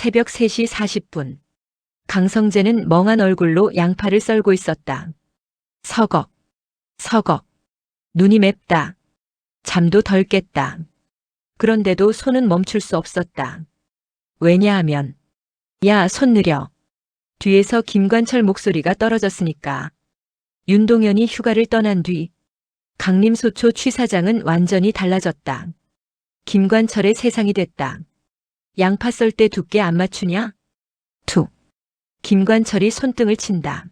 새벽 3시 40분. 강성재는 멍한 얼굴로 양파를 썰고 있었다. 서걱, 서걱. 눈이 맵다. 잠도 덜 깼다. 그런데도 손은 멈출 수 없었다. 왜냐하면 야, 손 느려. 뒤에서 김관철 목소리가 떨어졌으니까. 윤동현이 휴가를 떠난 뒤 강림소초 취사장은 완전히 달라졌다. 김관철의 세상이 됐다. 양파 썰 때 두께 안 맞추냐? 툭. 김관철이 손등을 친다.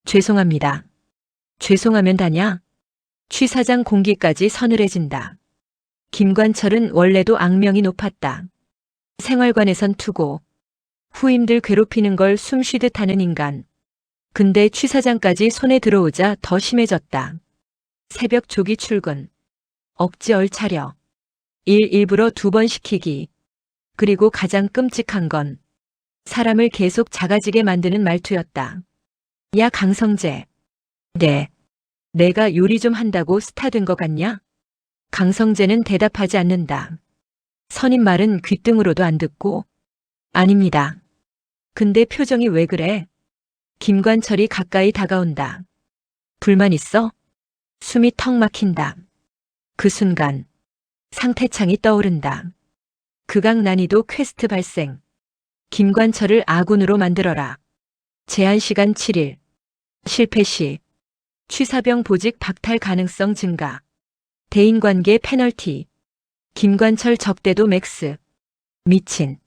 죄송합니다. 죄송하면 다냐? 취사장 공기까지 서늘해진다. 김관철은 원래도 악명이 높았다. 생활관에선 투고, 후임들 괴롭히는 걸 숨쉬듯 하는 인간. 근데 취사장까지 손에 들어오자 더 심해졌다. 새벽 조기 출근, 억지 얼차려, 일 일부러 2번 시키기, 그리고 가장 끔찍한 건 사람을 계속 작아지게 만드는 말투였다. 야, 강성재. 네. 내가 요리 좀 한다고 스타 된 것 같냐? 강성재는 대답하지 않는다. 선임 말은 귓등으로도 안 듣고. 아닙니다. 근데 표정이 왜 그래? 김관철이 가까이 다가온다. 불만 있어? 숨이 턱 막힌다. 그 순간 상태창이 떠오른다. 극악 난이도 퀘스트 발생. 김관철을 아군으로 만들어라. 제한시간 7일. 실패 시 취사병 보직 박탈 가능성 증가. 대인관계 페널티. 김관철 적대도 맥스. 미친.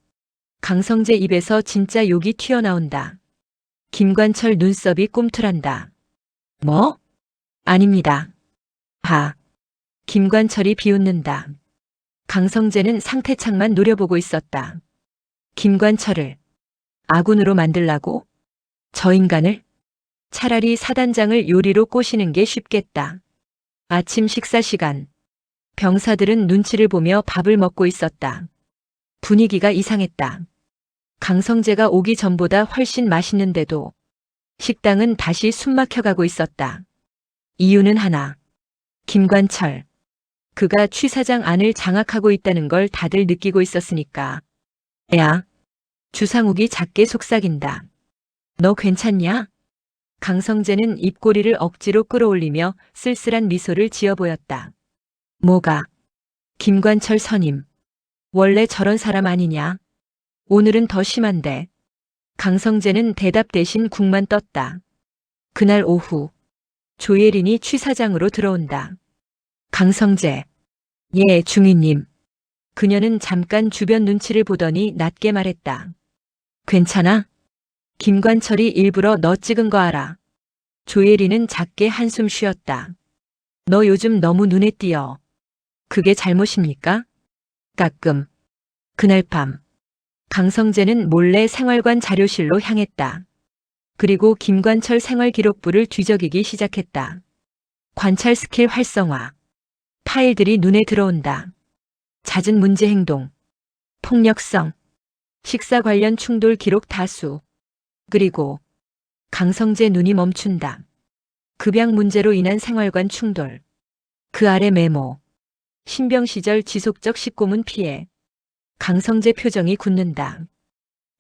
강성재 입에서 진짜 욕이 튀어나온다. 김관철 눈썹이 꿈틀한다. 뭐? 아닙니다. 하. 김관철이 비웃는다. 강성재는 상태창만 노려보고 있었다. 김관철을 아군으로 만들라고? 저 인간을? 차라리 사단장을 요리로 꼬시는 게 쉽겠다. 아침 식사 시간. 병사들은 눈치를 보며 밥을 먹고 있었다. 분위기가 이상했다. 강성재가 오기 전보다 훨씬 맛있는데도 식당은 다시 숨막혀가고 있었다. 이유는 하나. 김관철. 그가 취사장 안을 장악하고 있다는 걸 다들 느끼고 있었으니까. 야. 주상욱이 작게 속삭인다. 너 괜찮냐? 강성재는 입꼬리를 억지로 끌어올리며 쓸쓸한 미소를 지어 보였다. 뭐가? 김관철 선임. 원래 저런 사람 아니냐? 오늘은 더 심한데. 강성재는 대답 대신 국만 떴다. 그날 오후 조예린이 취사장으로 들어온다. 강성재. 예, 중위님. 그녀는 잠깐 주변 눈치를 보더니 낮게 말했다. 괜찮아? 김관철이 일부러 너 찍은 거 알아. 조예린은 작게 한숨 쉬었다. 너 요즘 너무 눈에 띄어. 그게 잘못입니까? 가끔. 그날 밤 강성재는 몰래 생활관 자료실로 향했다. 그리고 김관철 생활기록부를 뒤적이기 시작했다. 관찰 스킬 활성화. 파일들이 눈에 들어온다. 잦은 문제 행동. 폭력성. 식사 관련 충돌 기록 다수. 그리고 강성재 눈이 멈춘다. 급약 문제로 인한 생활관 충돌. 그 아래 메모. 신병 시절 지속적 식고문 피해. 강성재 표정이 굳는다.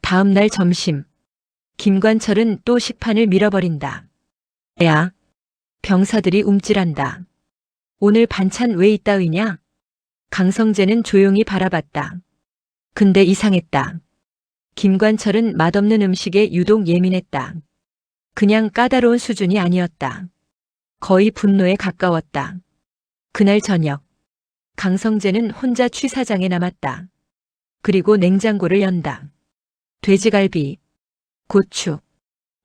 다음 날 점심. 김관철은 또 식판을 밀어버린다. 야. 병사들이 움찔한다. 오늘 반찬 왜 이따위냐? 강성재는 조용히 바라봤다. 근데 이상했다. 김관철은 맛없는 음식에 유독 예민했다. 그냥 까다로운 수준이 아니었다. 거의 분노에 가까웠다. 그날 저녁 강성재는 혼자 취사장에 남았다. 그리고 냉장고를 연다. 돼지갈비, 고추,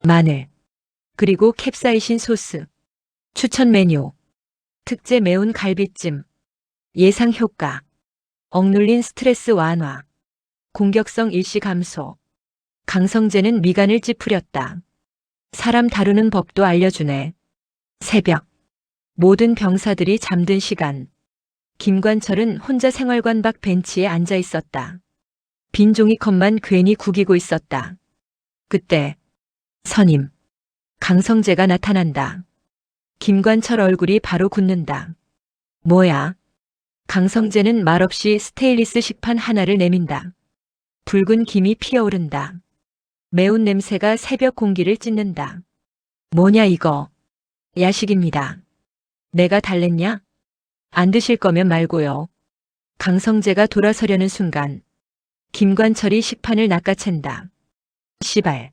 마늘, 그리고 캡사이신 소스, 추천 메뉴, 특제 매운 갈비찜, 예상 효과, 억눌린 스트레스 완화, 공격성 일시 감소. 강성재는 미간을 찌푸렸다. 사람 다루는 법도 알려주네. 새벽. 모든 병사들이 잠든 시간. 김관철은 혼자 생활관 밖 벤치에 앉아 있었다. 빈 종이컵만 괜히 구기고 있었다. 그때 선임. 강성재가 나타난다. 김관철 얼굴이 바로 굳는다. 뭐야? 강성재는 말없이 스테인리스 식판 하나를 내민다. 붉은 김이 피어오른다. 매운 냄새가 새벽 공기를 찢는다. 뭐냐 이거. 야식입니다. 내가 달랬냐? 안 드실 거면 말고요. 강성재가 돌아서려는 순간 김관철이 식판을 낚아챈다. 씨발.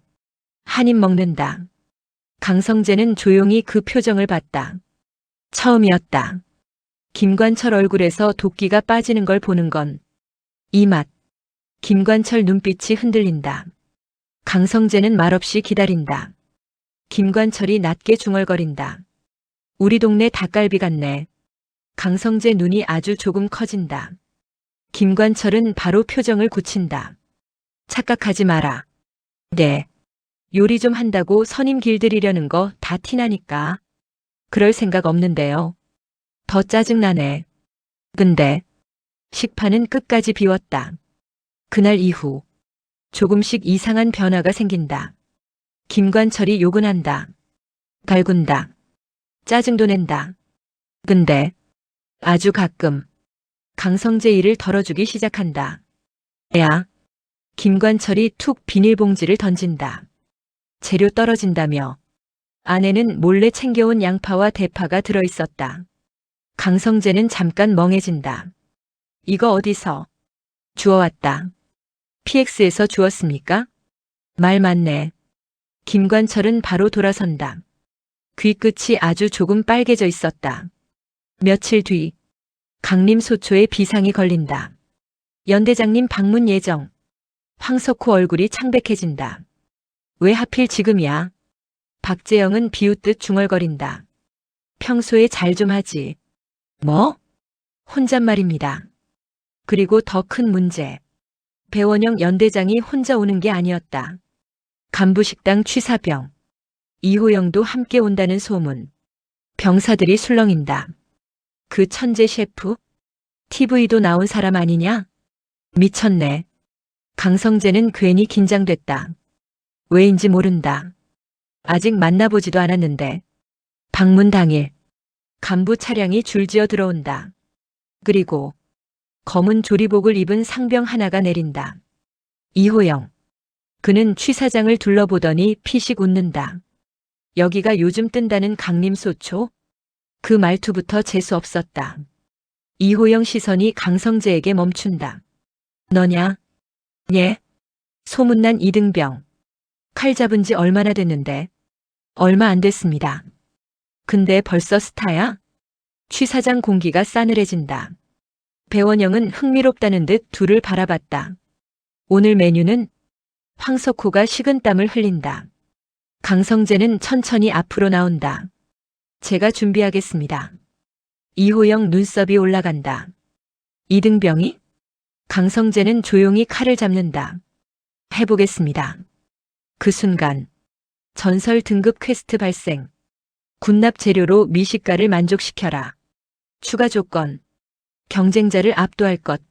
한 입 먹는다. 강성재는 조용히 그 표정을 봤다. 처음이었다. 김관철 얼굴에서 도끼가 빠지는 걸 보는 건 이 맛. 김관철 눈빛이 흔들린다. 강성재는 말없이 기다린다. 김관철이 낮게 중얼거린다. 우리 동네 닭갈비 같네. 강성재 눈이 아주 조금 커진다. 김관철은 바로 표정을 굳힌다. 착각하지 마라. 네. 요리 좀 한다고 선임 길들이려는 거 다 티나니까. 그럴 생각 없는데요. 더 짜증나네. 근데 식판은 끝까지 비웠다. 그날 이후 조금씩 이상한 변화가 생긴다. 김관철이 욕은 한다. 갈군다. 짜증도 낸다. 근데 아주 가끔 강성재 일을 덜어주기 시작한다. 야. 김관철이 툭 비닐봉지를 던진다. 재료 떨어진다며. 안에는 몰래 챙겨온 양파와 대파가 들어있었다. 강성재는 잠깐 멍해진다. 이거 어디서? 주워왔다. PX에서 주웠습니까? 말 맞네. 김관철은 바로 돌아선다. 귀끝이 아주 조금 빨개져 있었다. 며칠 뒤 강림소초에 비상이 걸린다. 연대장님 방문 예정. 황석호 얼굴이 창백해진다. 왜 하필 지금이야? 박재영은 비웃듯 중얼거린다. 평소에 잘 좀 하지. 뭐? 혼잣말입니다. 그리고 더 큰 문제. 배원영 연대장이 혼자 오는 게 아니었다. 간부식당 취사병. 이호영도 함께 온다는 소문. 병사들이 술렁인다. 그 천재 셰프? TV도 나온 사람 아니냐? 미쳤네. 강성재는 괜히 긴장됐다. 왜인지 모른다. 아직 만나보지도 않았는데. 방문 당일 간부 차량이 줄지어 들어온다. 그리고 검은 조리복을 입은 상병 하나가 내린다. 이호영. 그는 취사장을 둘러보더니 피식 웃는다. 여기가 요즘 뜬다는 강림소초? 그 말투부터 재수 없었다. 이호영 시선이 강성재에게 멈춘다. 너냐? 예. 소문난 이등병. 칼 잡은 지 얼마나 됐는데? 얼마 안 됐습니다. 근데 벌써 스타야? 취사장 공기가 싸늘해진다. 배원영은 흥미롭다는 듯 둘을 바라봤다. 오늘 메뉴는? 황석호가 식은땀을 흘린다. 강성재는 천천히 앞으로 나온다. 제가 준비하겠습니다. 이호영 눈썹이 올라간다. 이등병이? 강성재는 조용히 칼을 잡는다. 해보겠습니다. 그 순간 전설 등급 퀘스트 발생. 군납 재료로 미식가를 만족시켜라. 추가 조건. 경쟁자를 압도할 것.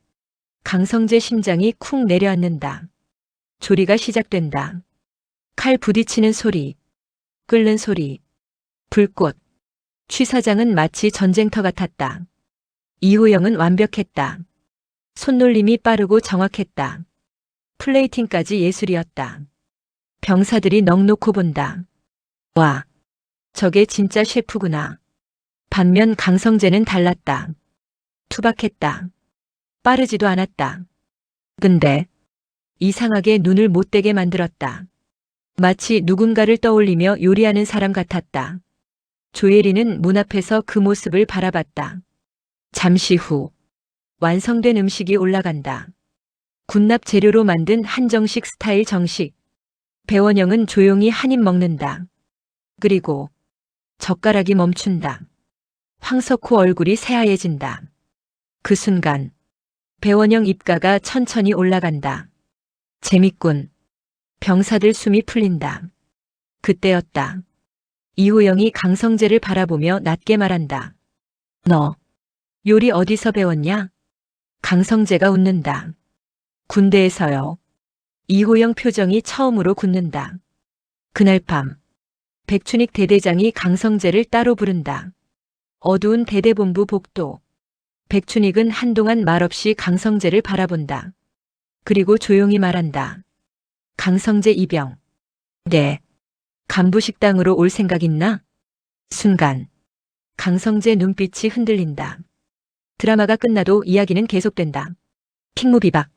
강성재 심장이 쿵 내려앉는다. 조리가 시작된다. 칼 부딪히는 소리. 끓는 소리. 불꽃. 취사장은 마치 전쟁터 같았다. 이호영은 완벽했다. 손놀림이 빠르고 정확했다. 플레이팅까지 예술이었다. 병사들이 넋놓고 본다. 와, 저게 진짜 셰프구나. 반면 강성재는 달랐다. 투박했다. 빠르지도 않았다. 근데 이상하게 눈을 못 떼게 만들었다. 마치 누군가를 떠올리며 요리하는 사람 같았다. 조예리는 문 앞에서 그 모습을 바라봤다. 잠시 후 완성된 음식이 올라간다. 군납 재료로 만든 한정식 스타일 정식. 배원영은 조용히 한 입 먹는다. 그리고 젓가락이 멈춘다. 황석호 얼굴이 새하얘진다. 그 순간 배원영 입가가 천천히 올라간다. 재밌군. 병사들 숨이 풀린다. 그때였다. 이호영이 강성재를 바라보며 낮게 말한다. 너 요리 어디서 배웠냐? 강성재가 웃는다. 군대에서요. 이호영 표정이 처음으로 굳는다. 그날 밤 백춘익 대대장이 강성재를 따로 부른다. 어두운 대대본부 복도. 백춘익은 한동안 말없이 강성재를 바라본다. 그리고 조용히 말한다. 강성재 이병. 네. 간부식당으로 올 생각 있나? 순간. 강성재 눈빛이 흔들린다. 드라마가 끝나도 이야기는 계속된다. 킹무 비박.